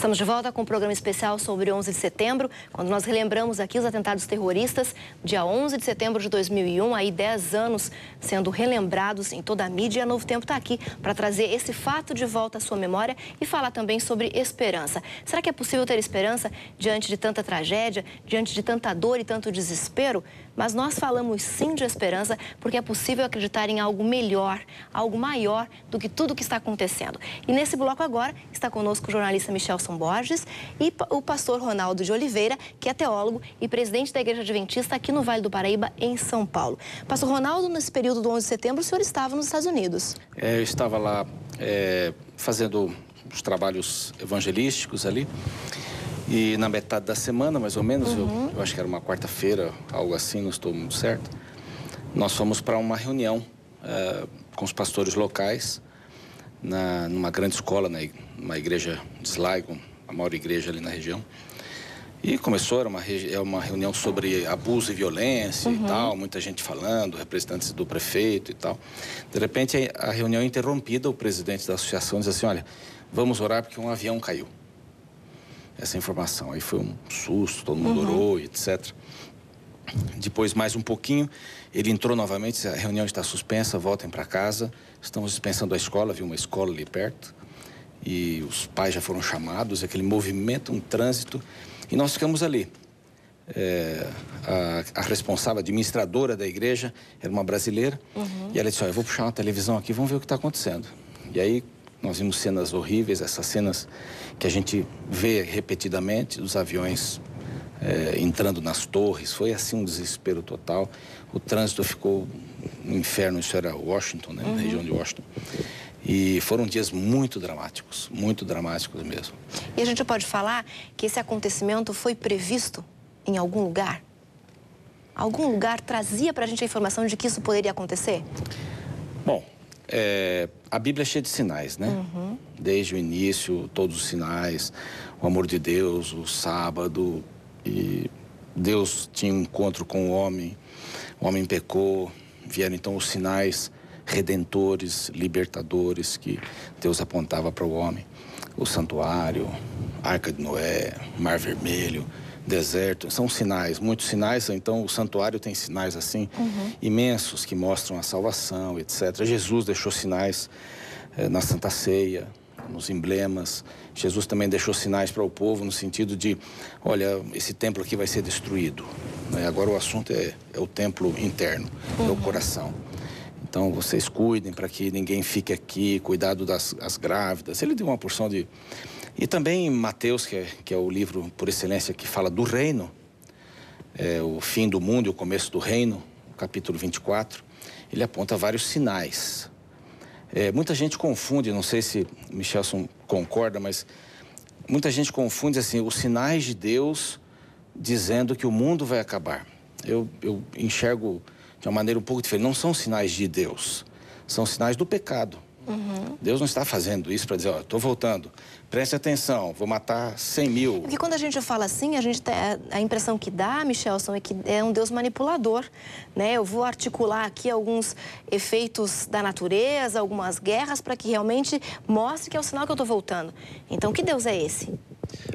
Estamos de volta com um programa especial sobre 11 de setembro, quando nós relembramos aqui os atentados terroristas, dia 11 de setembro de 2001, aí 10 anos sendo relembrados em toda a mídia. E a Novo Tempo está aqui para trazer esse fato de volta à sua memória e falar também sobre esperança. Será que é possível ter esperança diante de tanta tragédia, diante de tanta dor e tanto desespero? Mas nós falamos sim de esperança porque é possível acreditar em algo melhor, algo maior do que tudo que está acontecendo. E nesse bloco agora está conosco o jornalista Michelson Borges e o pastor Ronaldo de Oliveira, que é teólogo e presidente da Igreja Adventista aqui no Vale do Paraíba, em São Paulo. Pastor Ronaldo, nesse período do 11 de setembro, o senhor estava nos Estados Unidos. Eu estava lá fazendo os trabalhos evangelísticos ali. E na metade da semana, mais ou menos, eu acho que era uma quarta-feira, algo assim, não estou muito certo, nós fomos para uma reunião com os pastores locais, numa grande escola, numa igreja de Sligo, a maior igreja ali na região. E começou, era uma reunião sobre abuso e violência e tal, muita gente falando, representantes do prefeito e tal. De repente, a reunião é interrompida, o presidente da associação diz assim, olha, vamos orar porque um avião caiu. Essa informação. Aí foi um susto, todo mundo orou, etc. Depois, mais um pouquinho, ele entrou novamente, disse, a reunião está suspensa, voltem para casa. Estamos dispensando a escola, havia uma escola ali perto. E os pais já foram chamados, aquele movimento, um trânsito. E nós ficamos ali. A responsável, administradora da igreja, era uma brasileira. E ela disse, olha, eu vou puxar uma televisão aqui, vamos ver o que está acontecendo. E aí, nós vimos cenas horríveis, essas cenas que a gente vê repetidamente, dos aviões entrando nas torres. Foi assim um desespero total. O trânsito ficou um inferno, isso era Washington, né, na região de Washington. E foram dias muito dramáticos mesmo. E a gente pode falar que esse acontecimento foi previsto em algum lugar? Algum lugar trazia para a gente a informação de que isso poderia acontecer? Bom, a Bíblia é cheia de sinais, né? Desde o início, todos os sinais, o amor de Deus, o sábado, e Deus tinha um encontro com o homem pecou, vieram então os sinais redentores, libertadores que Deus apontava para o homem. O santuário, Arca de Noé, Mar Vermelho, deserto, são sinais, muitos sinais. Então o santuário tem sinais assim imensos que mostram a salvação, etc. Jesus deixou sinais na Santa Ceia, nos emblemas. Jesus também deixou sinais para o povo no sentido de, olha, esse templo aqui vai ser destruído, né? Agora o assunto é o templo interno, é o coração. Então vocês cuidem para que ninguém fique aqui, cuidado das grávidas. Ele deu uma porção de... E também Mateus, que é o livro por excelência que fala do reino, o fim do mundo e o começo do reino, capítulo 24, ele aponta vários sinais. Muita gente confunde, não sei se Michelson concorda, mas muita gente confunde assim, os sinais de Deus dizendo que o mundo vai acabar. Eu enxergo de uma maneira um pouco diferente. Não são sinais de Deus, são sinais do pecado. Deus não está fazendo isso para dizer, ó, estou voltando, preste atenção, vou matar 100 mil. Porque quando a gente fala assim, a impressão que dá, Michelson, é que é um Deus manipulador, né? Eu vou articular aqui alguns efeitos da natureza, algumas guerras, para que realmente mostre que é o sinal que eu estou voltando. Então, que Deus é esse?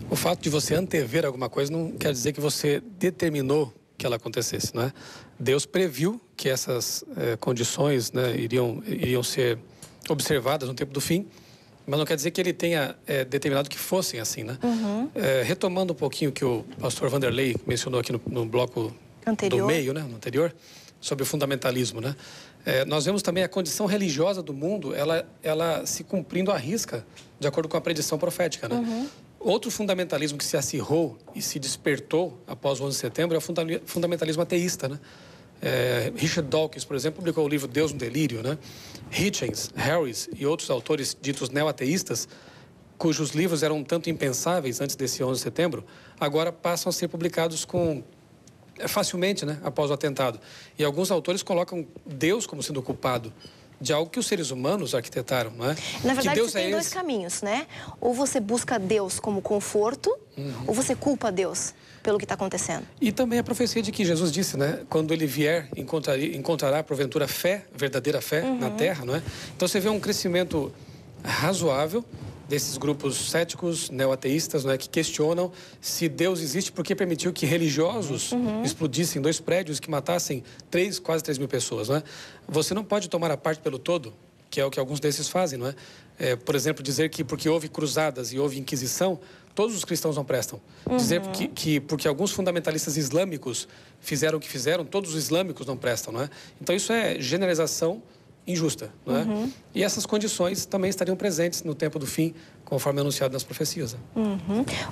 O fato de você antever alguma coisa não quer dizer que você determinou que ela acontecesse, não é? Deus previu que essas condições, né, iriam ser observadas no tempo do fim, mas não quer dizer que ele tenha determinado que fossem assim, né? Retomando um pouquinho o que o pastor Vanderlei mencionou aqui no bloco do meio, né, no anterior, sobre o fundamentalismo, né? Nós vemos também a condição religiosa do mundo, ela se cumprindo à risca, de acordo com a predição profética, né? Outro fundamentalismo que se acirrou e se despertou após o 11 de setembro é o fundamentalismo ateísta, né? Richard Dawkins, por exemplo, publicou o livro Deus no Delírio, né? Hitchens, Harris e outros autores ditos neo-ateístas, cujos livros eram um tanto impensáveis antes desse 11 de setembro, agora passam a ser publicados facilmente, né, após o atentado. E alguns autores colocam Deus como sendo o culpado de algo que os seres humanos arquitetaram, não é? Na verdade, você tem dois caminhos, né? Ou você busca Deus como conforto, ou você culpa Deus pelo que está acontecendo. E também a profecia de que Jesus disse, né? Quando ele vier, encontrará, porventura, fé, verdadeira fé na terra, não é? Então, você vê um crescimento razoável desses grupos céticos, neoateístas, que questionam se Deus existe porque permitiu que religiosos explodissem 2 prédios que matassem quase 3 mil pessoas. Você não pode tomar a parte pelo todo, que é o que alguns desses fazem. Por exemplo, dizer que porque houve cruzadas e houve inquisição, todos os cristãos não prestam. Dizer que porque alguns fundamentalistas islâmicos fizeram o que fizeram, todos os islâmicos não prestam. Então, isso é generalização injusta. E essas condições também estariam presentes no tempo do fim, conforme anunciado nas profecias.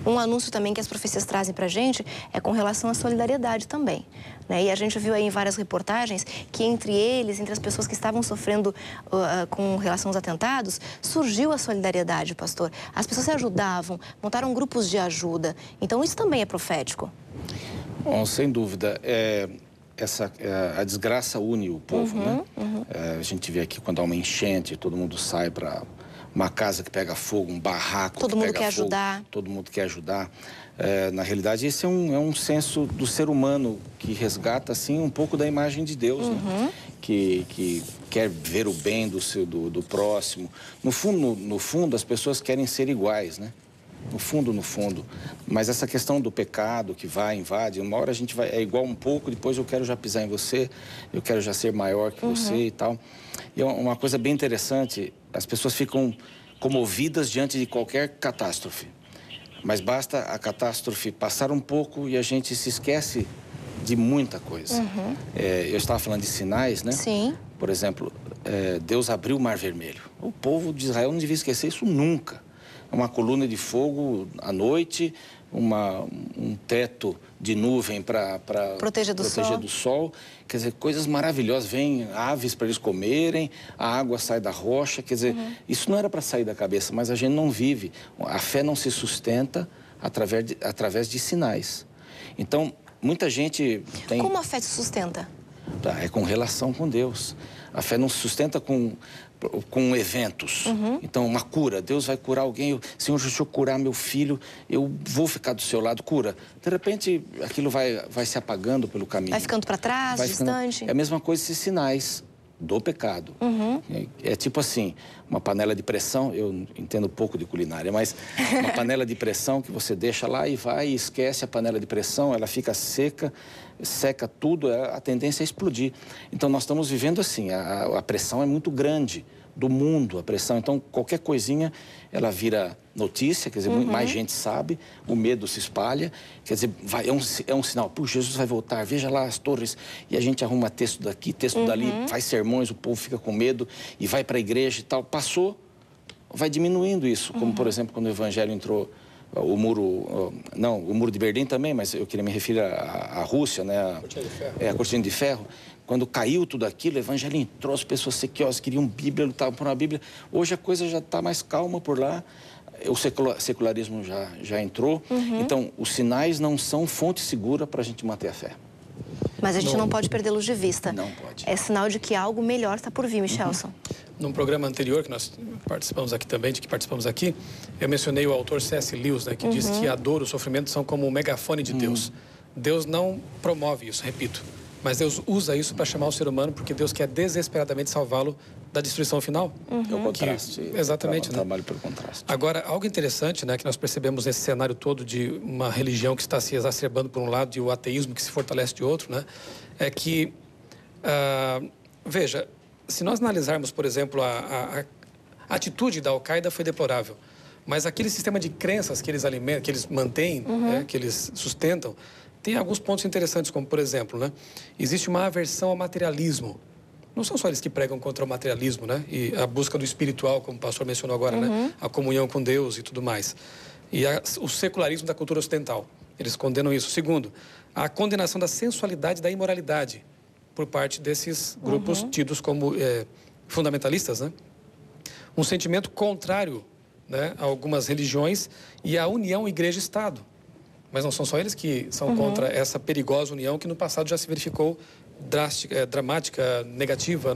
Um anúncio também que as profecias trazem para a gente é com relação à solidariedade também. E a gente viu aí em várias reportagens que entre eles, entre as pessoas que estavam sofrendo com relação aos atentados, surgiu a solidariedade, pastor. As pessoas se ajudavam, montaram grupos de ajuda. Então, isso também é profético. Bom, sem dúvida. A desgraça une o povo, a gente vê aqui quando há uma enchente, todo mundo sai para uma casa que pega fogo, um barraco todo que mundo pega quer fogo, ajudar. todo mundo quer ajudar. Na realidade, esse é um senso do ser humano que resgata, assim, um pouco da imagem de Deus, que quer ver o bem do próximo. No fundo, as pessoas querem ser iguais, No fundo. Mas essa questão do pecado que invade, uma hora a gente é igual um pouco, depois eu quero já pisar em você, eu quero já ser maior que você e tal. E é uma coisa bem interessante, as pessoas ficam comovidas diante de qualquer catástrofe. Mas basta a catástrofe passar um pouco e a gente se esquece de muita coisa. Eu estava falando de sinais, Sim. Por exemplo, Deus abriu o Mar Vermelho. O povo de Israel não devia esquecer isso nunca. Uma coluna de fogo à noite, um teto de nuvem para proteger do sol. Quer dizer, coisas maravilhosas. Vêm aves para eles comerem, a água sai da rocha. Quer dizer, isso não era para sair da cabeça, mas a gente não vive. A fé não se sustenta através de sinais. Então, muita gente tem... Como a fé se sustenta? É com relação com Deus. A fé não se sustenta com eventos. Então, uma cura. Deus vai curar alguém. Senhor, deixa eu curar meu filho. Eu vou ficar do seu lado. Cura. De repente, aquilo vai se apagando pelo caminho. Vai ficando para trás, distante. É a mesma coisa esses sinais do pecado. É tipo assim, uma panela de pressão. Eu entendo pouco de culinária, mas uma panela de pressão que você deixa lá e vai e esquece a panela de pressão. Ela fica seca tudo, a tendência é explodir. Então, nós estamos vivendo assim, a pressão é muito grande do mundo, a pressão. Então, qualquer coisinha, ela vira notícia, quer dizer, mais gente sabe, o medo se espalha, quer dizer, é um sinal, Jesus vai voltar, veja lá as torres, e a gente arruma texto daqui, texto dali, faz sermões, o povo fica com medo e vai para a igreja e tal. Passou, vai diminuindo isso, como, por exemplo, quando o evangelho entrou... O muro de Berlim também, mas eu queria me referir à Rússia, a cortina de ferro. A cortina de ferro. Quando caiu tudo aquilo, o evangelho entrou, as pessoas sequiosas queriam Bíblia, lutavam por uma Bíblia. Hoje a coisa já está mais calma por lá, o secularismo já entrou. Então, os sinais não são fonte segura para a gente manter a fé. Mas a gente não pode perdê-los de vista. Não pode. É sinal de que algo melhor está por vir, Michelson. Num programa anterior que nós participamos aqui, eu mencionei o autor C.S. Lewis, que diz que a dor, o sofrimento são como o megafone de Deus. Deus não promove isso, repito, mas Deus usa isso para chamar o ser humano porque Deus quer desesperadamente salvá-lo da destruição final. É o contraste. Exatamente. Trabalho pelo contraste. Agora, algo interessante, que nós percebemos nesse cenário todo de uma religião que está se exacerbando por um lado e o ateísmo que se fortalece de outro, é que, veja, se nós analisarmos, por exemplo, a atitude da Al-Qaeda foi deplorável, mas aquele sistema de crenças que eles alimentam, que eles mantêm, que eles sustentam, tem alguns pontos interessantes, como, por exemplo, existe uma aversão ao materialismo. Não são só eles que pregam contra o materialismo, e a busca do espiritual, como o pastor mencionou agora, a comunhão com Deus e tudo mais. E o secularismo da cultura ocidental. Eles condenam isso. Segundo, a condenação da sensualidade e da imoralidade por parte desses grupos tidos como fundamentalistas, Um sentimento contrário, a algumas religiões e à união igreja-estado. Mas não são só eles que são contra essa perigosa união que no passado já se verificou dramática, negativa,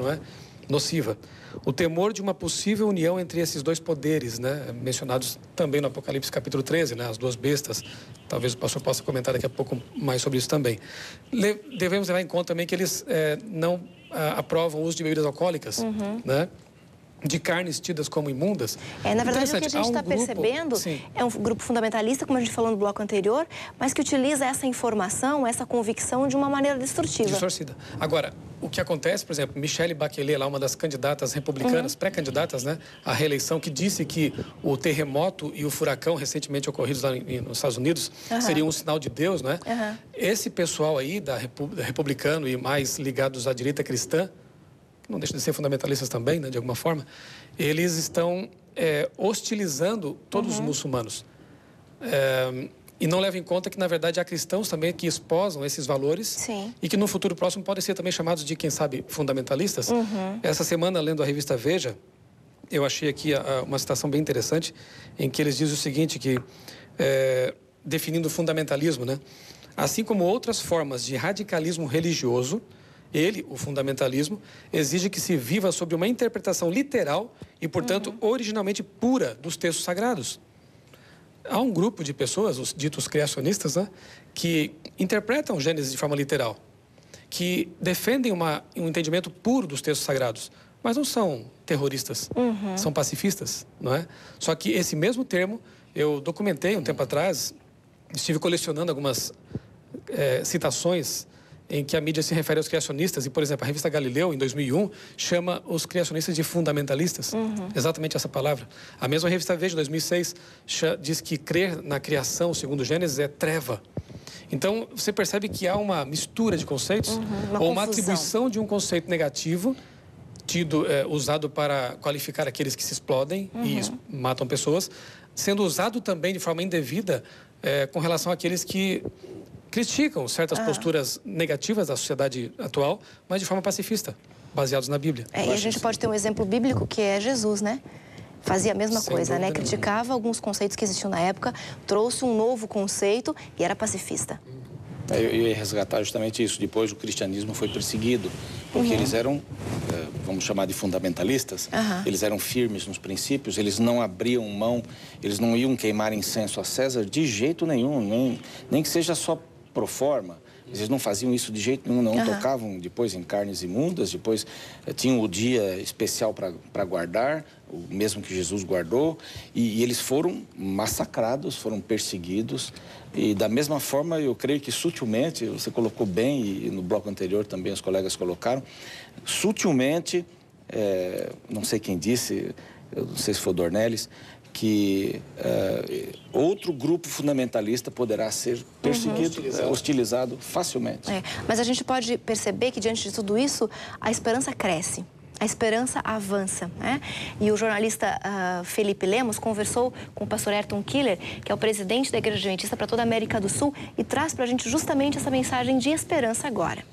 nociva. O temor de uma possível união entre esses dois poderes, mencionados também no Apocalipse capítulo 13, as duas bestas. Talvez o pastor possa comentar daqui a pouco mais sobre isso também. Devemos levar em conta também que eles não aprovam o uso de bebidas alcoólicas, de carnes tidas como imundas. Na verdade, o que a gente está percebendo é um grupo fundamentalista, como a gente falou no bloco anterior, mas que utiliza essa informação, essa convicção de uma maneira destrutiva. Distorcida. Agora, o que acontece, por exemplo, Michelle Bachelet, lá uma das candidatas republicanas, pré-candidatas, né, à reeleição, que disse que o terremoto e o furacão recentemente ocorridos lá nos Estados Unidos seriam um sinal de Deus, né? Esse pessoal aí, da republicano e mais ligados à direita cristã, não deixam de ser fundamentalistas também, né, de alguma forma, eles estão hostilizando todos os muçulmanos. E não levam em conta que, na verdade, há cristãos também que esposam esses valores e que no futuro próximo podem ser também chamados de, quem sabe, fundamentalistas. Essa semana, lendo a revista Veja, eu achei aqui uma citação bem interessante, em que eles dizem o seguinte, que, definindo o fundamentalismo, né, assim como outras formas de radicalismo religioso, ele, o fundamentalismo, exige que se viva sob uma interpretação literal e, portanto, originalmente pura dos textos sagrados. Há um grupo de pessoas, os ditos criacionistas, né, que interpretam Gênesis de forma literal, que defendem um entendimento puro dos textos sagrados, mas não são terroristas, são pacifistas, não é? Só que esse mesmo termo, eu documentei um tempo atrás, estive colecionando algumas citações em que a mídia se refere aos criacionistas, e, por exemplo, a revista Galileu, em 2001, chama os criacionistas de fundamentalistas, exatamente essa palavra. A mesma revista Veja, em 2006, diz que crer na criação, segundo Gênesis, é treva. Então, você percebe que há uma mistura de conceitos, ou uma atribuição de um conceito negativo, usado para qualificar aqueles que se explodem e matam pessoas, sendo usado também de forma indevida com relação àqueles que criticam certas posturas negativas da sociedade atual, mas de forma pacifista, baseados na Bíblia. E a gente pode ter um exemplo bíblico que é Jesus, né? Fazia a mesma coisa, né? Criticava alguns conceitos que existiam na época, trouxe um novo conceito e era pacifista. Eu ia resgatar justamente isso. Depois o cristianismo foi perseguido, porque eles eram, vamos chamar de fundamentalistas, eles eram firmes nos princípios, eles não abriam mão, eles não iam queimar incenso a César de jeito nenhum, nem que seja só pro forma. Eles não faziam isso de jeito nenhum, não tocavam depois em carnes imundas, depois tinham o dia especial para guardar, o mesmo que Jesus guardou, e eles foram massacrados, foram perseguidos, e da mesma forma eu creio que sutilmente, você colocou bem, e no bloco anterior também os colegas colocaram, sutilmente, não sei quem disse, eu não sei se foi o Dornelles, que outro grupo fundamentalista poderá ser perseguido, hostilizado facilmente. Mas a gente pode perceber que, diante de tudo isso, a esperança cresce. A esperança avança, né? E o jornalista Felipe Lemos conversou com o pastor Ayrton Killer, que é o presidente da Igreja Adventista para toda a América do Sul, e traz para a gente justamente essa mensagem de esperança agora.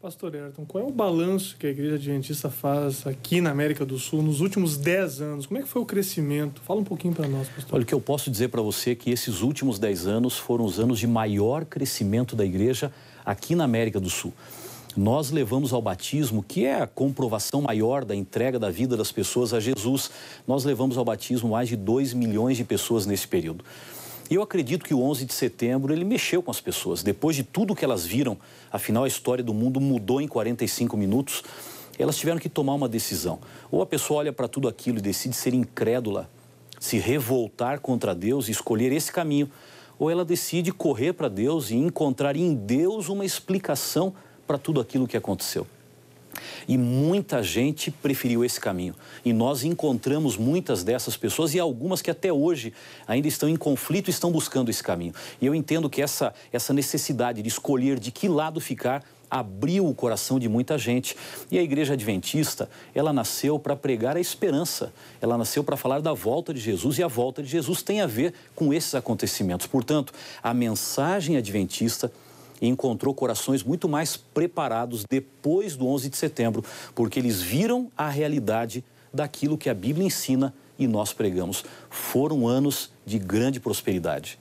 Pastor Ayrton, qual é o balanço que a Igreja Adventista faz aqui na América do Sul nos últimos 10 anos? Como é que foi o crescimento? Fala um pouquinho para nós, pastor. Olha, o que eu posso dizer para você é que esses últimos 10 anos foram os anos de maior crescimento da Igreja aqui na América do Sul. Nós levamos ao batismo, que é a comprovação maior da entrega da vida das pessoas a Jesus, nós levamos ao batismo mais de 2 milhões de pessoas nesse período. E eu acredito que o 11 de setembro, ele mexeu com as pessoas. Depois de tudo que elas viram, afinal a história do mundo mudou em 45 minutos, elas tiveram que tomar uma decisão. Ou a pessoa olha para tudo aquilo e decide ser incrédula, se revoltar contra Deus e escolher esse caminho, ou ela decide correr para Deus e encontrar em Deus uma explicação para tudo aquilo que aconteceu. E muita gente preferiu esse caminho. E nós encontramos muitas dessas pessoas e algumas que até hoje ainda estão em conflito e estão buscando esse caminho. E eu entendo que essa necessidade de escolher de que lado ficar abriu o coração de muita gente. E a Igreja Adventista, ela nasceu para pregar a esperança. Ela nasceu para falar da volta de Jesus, e a volta de Jesus tem a ver com esses acontecimentos. Portanto, a mensagem adventista encontrou corações muito mais preparados depois do 11 de setembro, porque eles viram a realidade daquilo que a Bíblia ensina e nós pregamos. Foram anos de grande prosperidade.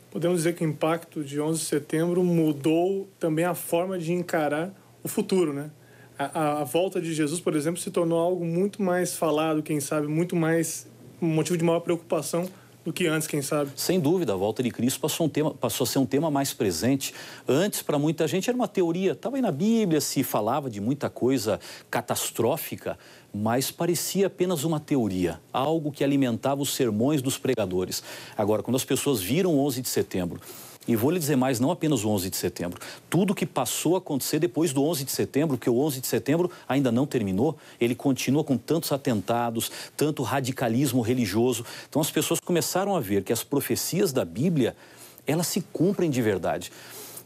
Podemos dizer que o impacto de 11 de setembro mudou também a forma de encarar o futuro, né? A volta de Jesus, por exemplo, se tornou algo muito mais falado, quem sabe, muito mais um motivo de maior preocupação do que antes, quem sabe? Sem dúvida, a volta de Cristo passou a ser um tema mais presente. Antes, para muita gente, era uma teoria. Estava aí na Bíblia, se falava de muita coisa catastrófica, mas parecia apenas uma teoria, algo que alimentava os sermões dos pregadores. Agora, quando as pessoas viram o 11 de setembro, e vou lhe dizer mais, não apenas o 11 de setembro, tudo que passou a acontecer depois do 11 de setembro, que o 11 de setembro ainda não terminou, ele continua com tantos atentados, tanto radicalismo religioso. Então as pessoas começaram a ver que as profecias da Bíblia, elas se cumprem de verdade.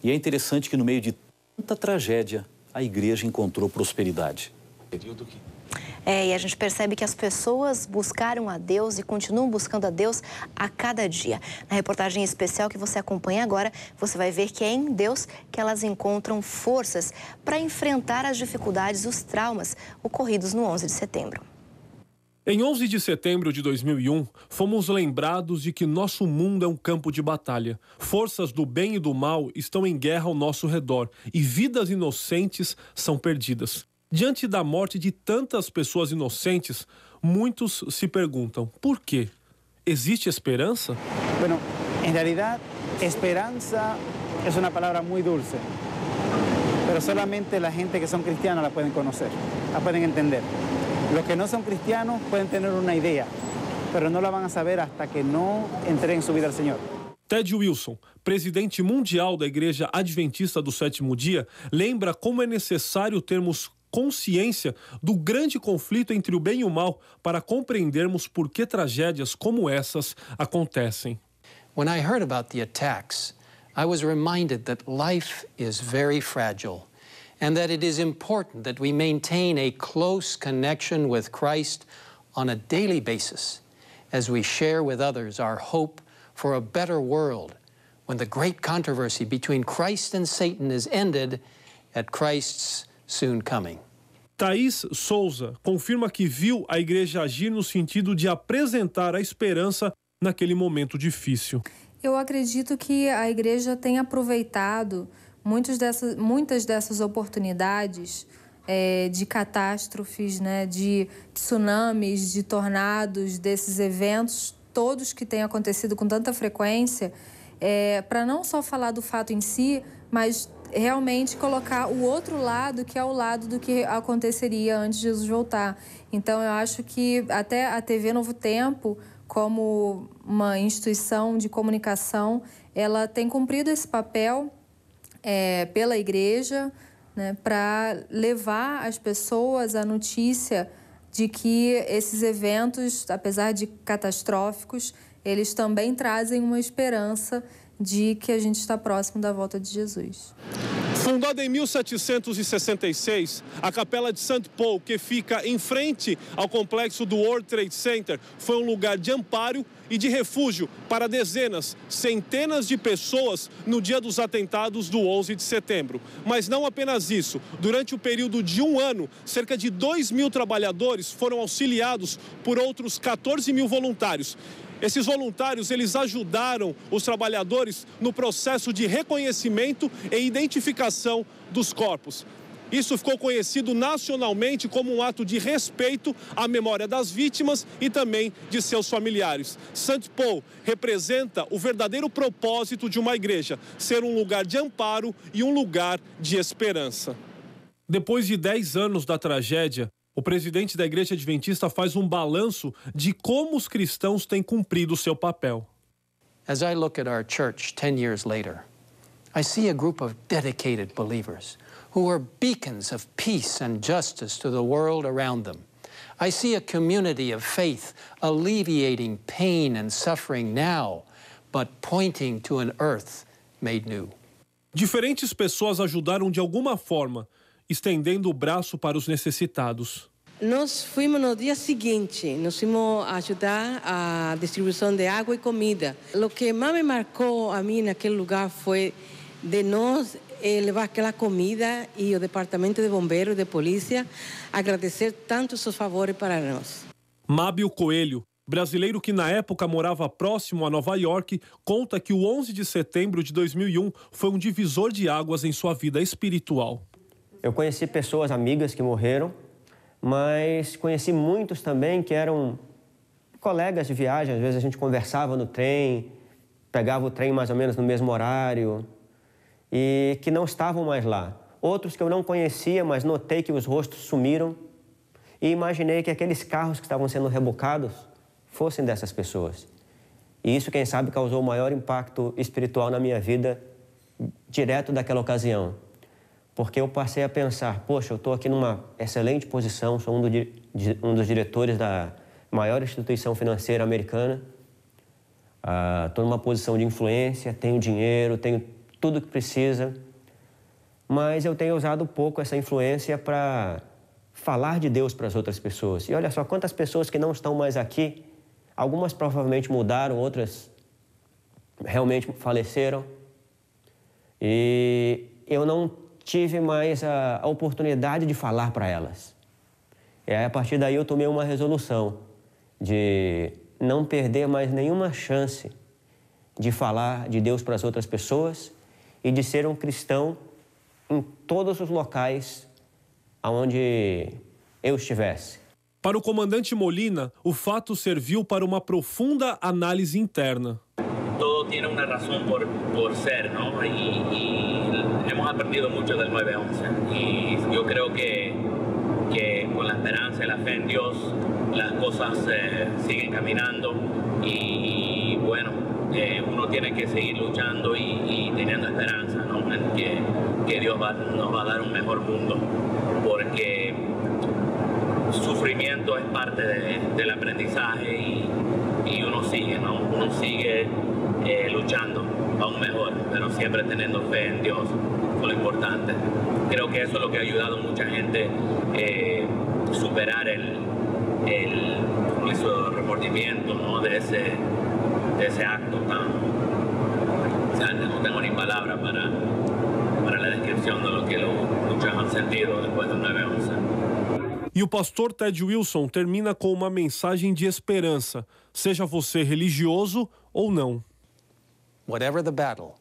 E é interessante que no meio de tanta tragédia, a igreja encontrou prosperidade. E a gente percebe que as pessoas buscaram a Deus e continuam buscando a Deus a cada dia. Na reportagem especial que você acompanha agora, você vai ver que é em Deus que elas encontram forças para enfrentar as dificuldades e os traumas ocorridos no 11 de setembro. Em 11 de setembro de 2001, fomos lembrados de que nosso mundo é um campo de batalha. Forças do bem e do mal estão em guerra ao nosso redor e vidas inocentes são perdidas. Diante da morte de tantas pessoas inocentes, muitos se perguntam, por quê? Existe esperança? Bueno, en realidad, esperanza es una palabra muy dulce, pero solamente la gente que son cristianos la pueden conocer, la pueden entender. Los que no son cristianos pueden tener una idea, pero no la van a saber hasta que no entreguen su vida al Señor. Ted Wilson, presidente mundial da Igreja Adventista do Sétimo Dia, lembra como é necessário termos consciência do grande conflito entre o bem e o mal para compreendermos por que tragédias como essas acontecem. When I heard about the attacks, I was reminded that life is very fragile and that it is important that we maintain a close connection with Christ on a daily basis as we share with others our hope for a better world when the great controversy between Christ and Satan is ended at Christ's soon coming. Thaís Souza confirma que viu a igreja agir no sentido de apresentar a esperança naquele momento difícil. Eu acredito que a igreja tem aproveitado muitas dessas oportunidades de catástrofes, né, de tsunamis, de tornados, desses eventos todos que têm acontecido com tanta frequência, para não só falar do fato em si, mas realmente colocar o outro lado, que é o lado do que aconteceria antes de Jesus voltar. Então, eu acho que até a TV Novo Tempo, como uma instituição de comunicação, ela tem cumprido esse papel pela igreja, né, para levar às pessoas a notícia de que esses eventos, apesar de catastróficos, eles também trazem uma esperança de que a gente está próximo da volta de Jesus. Fundada em 1766, a Capela de St. Paul, que fica em frente ao complexo do World Trade Center, foi um lugar de amparo e de refúgio para dezenas, centenas de pessoas no dia dos atentados do 11 de setembro. Mas não apenas isso. Durante o período de um ano, cerca de 2.000 trabalhadores foram auxiliados por outros 14.000 voluntários. Esses voluntários, eles ajudaram os trabalhadores no processo de reconhecimento e identificação dos corpos. Isso ficou conhecido nacionalmente como um ato de respeito à memória das vítimas e também de seus familiares. St. Paul representa o verdadeiro propósito de uma igreja, ser um lugar de amparo e um lugar de esperança. Depois de 10 anos da tragédia, o presidente da Igreja Adventista faz um balanço de como os cristãos têm cumprido o seu papel. As I look at our church 10 years later, I see a group of dedicated believers who are beacons of peace and justice to the world around them. I see a community of faith alleviating pain and suffering now, but pointing to an earth made new. Diferentes pessoas ajudaram de alguma forma, estendendo o braço para os necessitados. Nós fomos no dia seguinte, nós fomos ajudar a distribuição de água e comida. O que mais me marcou a mim naquele lugar foi de nós levar aquela comida e o departamento de bombeiros e de polícia agradecer tanto os seus favores para nós. Mábio Coelho, brasileiro que na época morava próximo a Nova York, conta que o 11 de setembro de 2001 foi um divisor de águas em sua vida espiritual. Eu conheci pessoas amigas que morreram, mas conheci muitos também que eram colegas de viagem, às vezes a gente conversava no trem, pegava o trem mais ou menos no mesmo horário, e que não estavam mais lá. Outros que eu não conhecia, mas notei que os rostos sumiram e imaginei que aqueles carros que estavam sendo rebocados fossem dessas pessoas. E isso, quem sabe, causou o maior impacto espiritual na minha vida, direto daquela ocasião. Porque eu passei a pensar, poxa, eu estou aqui numa excelente posição, sou um dos diretores da maior instituição financeira americana, estou numa posição de influência, tenho dinheiro, tenho tudo que precisa, mas eu tenho usado pouco essa influência para falar de Deus para as outras pessoas. E olha só, quantas pessoas que não estão mais aqui, algumas provavelmente mudaram, outras realmente faleceram, e eu não tive mais a oportunidade de falar para elas. E aí, a partir daí, eu tomei uma resolução de não perder mais nenhuma chance de falar de Deus para as outras pessoas e de ser um cristão em todos os locais onde eu estivesse. Para o comandante Molina, o fato serviu para uma profunda análise interna. Todo tiene una razón por ser, ¿no? Y hemos aprendido mucho del 9/11. Y yo creo que con la esperanza y la fe en Dios, las cosas siguen caminando. Y bueno, uno tiene que seguir luchando y teniendo esperanza, ¿no? En que Dios nos va a dar un mejor mundo. Porque sufrimiento es parte del aprendizaje y uno sigue, ¿no? Uno sigue luchando a un mejor, pero siempre teniendo fe en Dios, es lo importante. Creo que eso es lo que ha ayudado a mucha gente a superar el remordimiento, ¿no? de ese acto tan... O sea, no tengo ni palabras para la descripción de lo que muchos han sentido después del 9/11. E o pastor Ted Wilson termina com uma mensagem de esperança, seja você religioso ou não. Whatever the battle,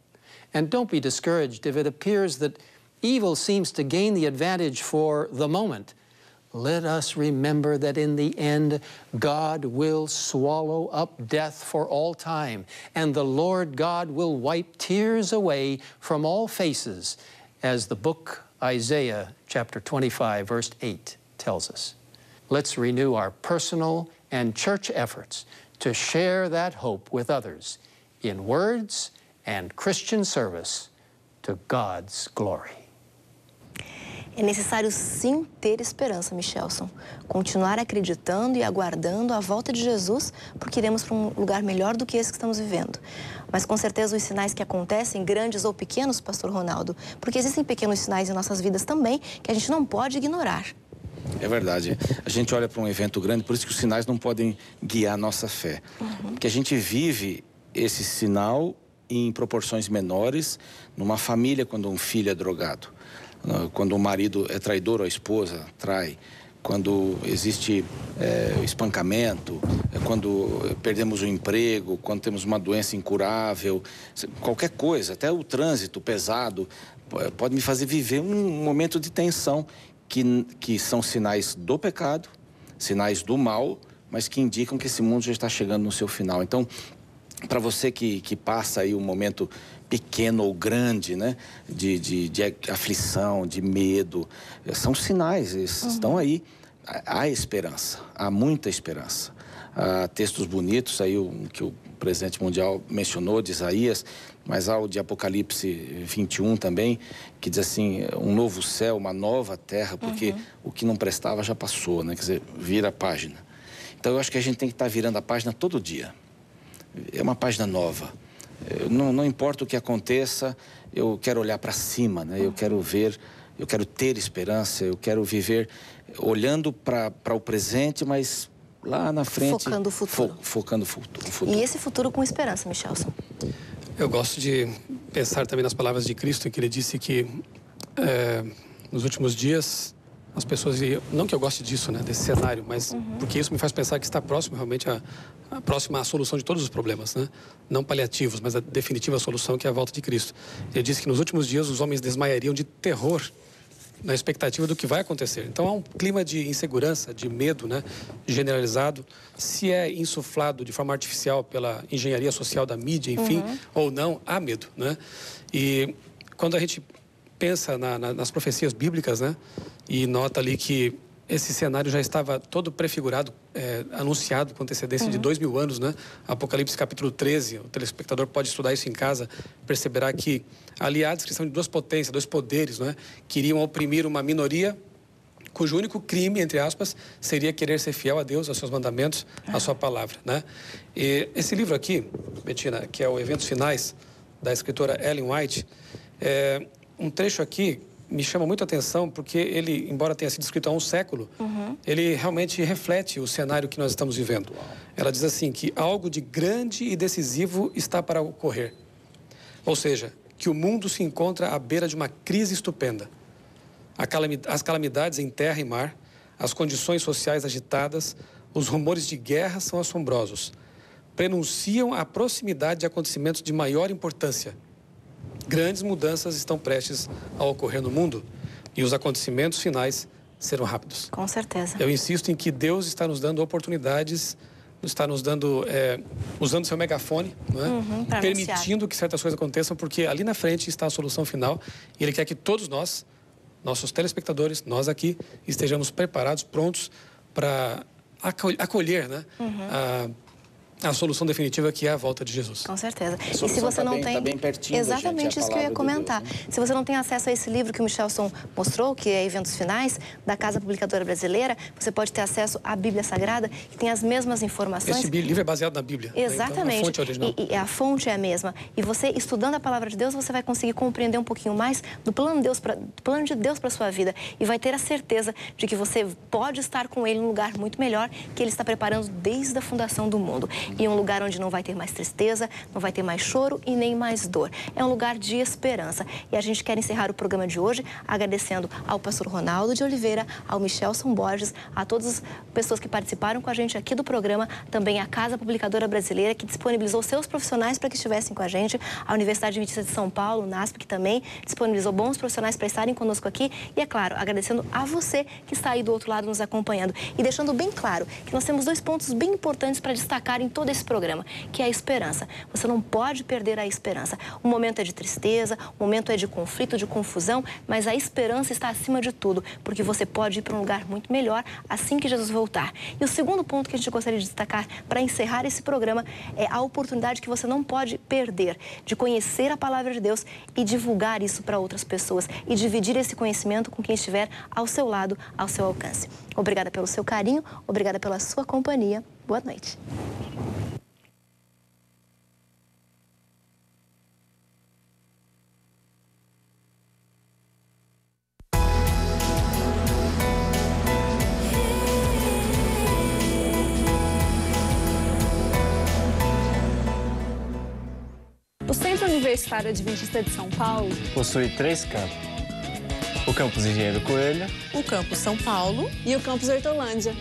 and don't be discouraged if it appears that evil seems to gain the advantage for the moment. Let us remember that in the end, God will swallow up death for all time, and the Lord God will wipe tears away from all faces, as the book Isaiah chapter 25, verse 8 tells us. Let's renew our personal and church efforts to share that hope with others in words and Christian service to God's glory. É necessário sim ter esperança, Michelson. Continuar acreditando e aguardando a volta de Jesus, porque iremos para um lugar melhor do que esse que estamos vivendo. Mas com certeza os sinais que acontecem, grandes ou pequenos, pastor Ronaldo, porque existem pequenos sinais em nossas vidas também que a gente não pode ignorar. É verdade. A gente olha para um evento grande, por isso que os sinais não podem guiar a nossa fé. Porque a gente vive esse sinal em proporções menores numa família, quando um filho é drogado, quando o marido é traidor ou a esposa trai, quando existe espancamento, quando perdemos o emprego, quando temos uma doença incurável, qualquer coisa, até o trânsito pesado pode me fazer viver um momento de tensão, que são sinais do pecado, sinais do mal, mas que indicam que esse mundo já está chegando no seu final. Então, para você que passa aí um momento pequeno ou grande, né, de aflição, de medo, são sinais, eles estão aí. Há esperança, há muita esperança. Há textos bonitos aí, que o presidente mundial mencionou, de Isaías, mas há o de Apocalipse 21 também, que diz assim, um novo céu, uma nova terra, porque o que não prestava já passou, né? Quer dizer, vira a página. Então, eu acho que a gente tem que estar virando a página todo dia. É uma página nova. Não importa o que aconteça, eu quero olhar para cima, né? Eu quero ver, eu quero ter esperança, eu quero viver olhando para o presente, mas lá na frente... Focando o futuro. Focando o futuro. E esse futuro com esperança, Michelson. Eu gosto de pensar também nas palavras de Cristo, em que ele disse que nos últimos dias as pessoas iriam... Não que eu goste disso, né, desse cenário, mas porque isso me faz pensar que está próximo realmente próxima à solução de todos os problemas, né? Não paliativos, mas a definitiva solução, que é a volta de Cristo. Ele disse que nos últimos dias os homens desmaiariam de terror na expectativa do que vai acontecer. Então há um clima de insegurança, de medo, né, generalizado. Se é insuflado de forma artificial pela engenharia social da mídia, enfim, ou não, há medo, né? E quando a gente pensa nas profecias bíblicas, né, e nota ali que esse cenário já estava todo prefigurado, anunciado com antecedência de 2000 anos, né? Apocalipse capítulo 13, o telespectador pode estudar isso em casa, perceberá que ali há a descrição de duas potências, dois poderes, né? Que iriam oprimir uma minoria cujo único crime, entre aspas, seria querer ser fiel a Deus, aos seus mandamentos, à sua palavra, né? E esse livro aqui, Bettina, que é o Eventos Finais, da escritora Ellen White, um trecho aqui me chama muito a atenção porque ele, embora tenha sido escrito há um século, ele realmente reflete o cenário que nós estamos vivendo. Ela diz assim que algo de grande e decisivo está para ocorrer. Ou seja, que o mundo se encontra à beira de uma crise estupenda. As calamidades em terra e mar, as condições sociais agitadas, os rumores de guerra são assombrosos. Prenunciam a proximidade de acontecimentos de maior importância. Grandes mudanças estão prestes a ocorrer no mundo e os acontecimentos finais serão rápidos. Com certeza. Eu insisto em que Deus está nos dando oportunidades, está nos dando, usando seu megafone, não é? Permitindo que certas coisas aconteçam, porque ali na frente está a solução final e Ele quer que todos nós, nossos telespectadores, nós aqui, estejamos preparados, prontos para acolher, né? A solução definitiva, que é a volta de Jesus. Com certeza. E se você não tem... Tá bem pertinho Exatamente da gente, isso que eu ia comentar. De Deus, né? Se você não tem acesso a esse livro que o Michelson mostrou, que é Eventos Finais, da Casa Publicadora Brasileira, você pode ter acesso à Bíblia Sagrada, que tem as mesmas informações. Esse livro é baseado na Bíblia. Exatamente. Né? Então, a fonte original. E a fonte é a mesma. E você, estudando a Palavra de Deus, você vai conseguir compreender um pouquinho mais do plano de Deus para a sua vida. E vai ter a certeza de que você pode estar com Ele num lugar muito melhor, que Ele está preparando desde a fundação do mundo. E um lugar onde não vai ter mais tristeza, não vai ter mais choro e nem mais dor. É um lugar de esperança. E a gente quer encerrar o programa de hoje agradecendo ao pastor Ronaldo de Oliveira, ao Michelson Borges, a todas as pessoas que participaram com a gente aqui do programa, também à Casa Publicadora Brasileira, que disponibilizou seus profissionais para que estivessem com a gente, a Universidade Adventista de São Paulo, NASP, que também disponibilizou bons profissionais para estarem conosco aqui. E, é claro, agradecendo a você que está aí do outro lado nos acompanhando. E deixando bem claro que nós temos dois pontos bem importantes para destacar em todo esse programa, que é a esperança. Você não pode perder a esperança. O momento é de tristeza, o momento é de conflito, de confusão, mas a esperança está acima de tudo, porque você pode ir para um lugar muito melhor assim que Jesus voltar. E o segundo ponto que a gente gostaria de destacar para encerrar esse programa é a oportunidade que você não pode perder de conhecer a Palavra de Deus e divulgar isso para outras pessoas e dividir esse conhecimento com quem estiver ao seu lado, ao seu alcance. Obrigada pelo seu carinho, obrigada pela sua companhia. Boa noite. O Centro Universitário Adventista de São Paulo possui 3 campos: o campus Engenheiro Coelho, o campus São Paulo e o campus Hortolândia.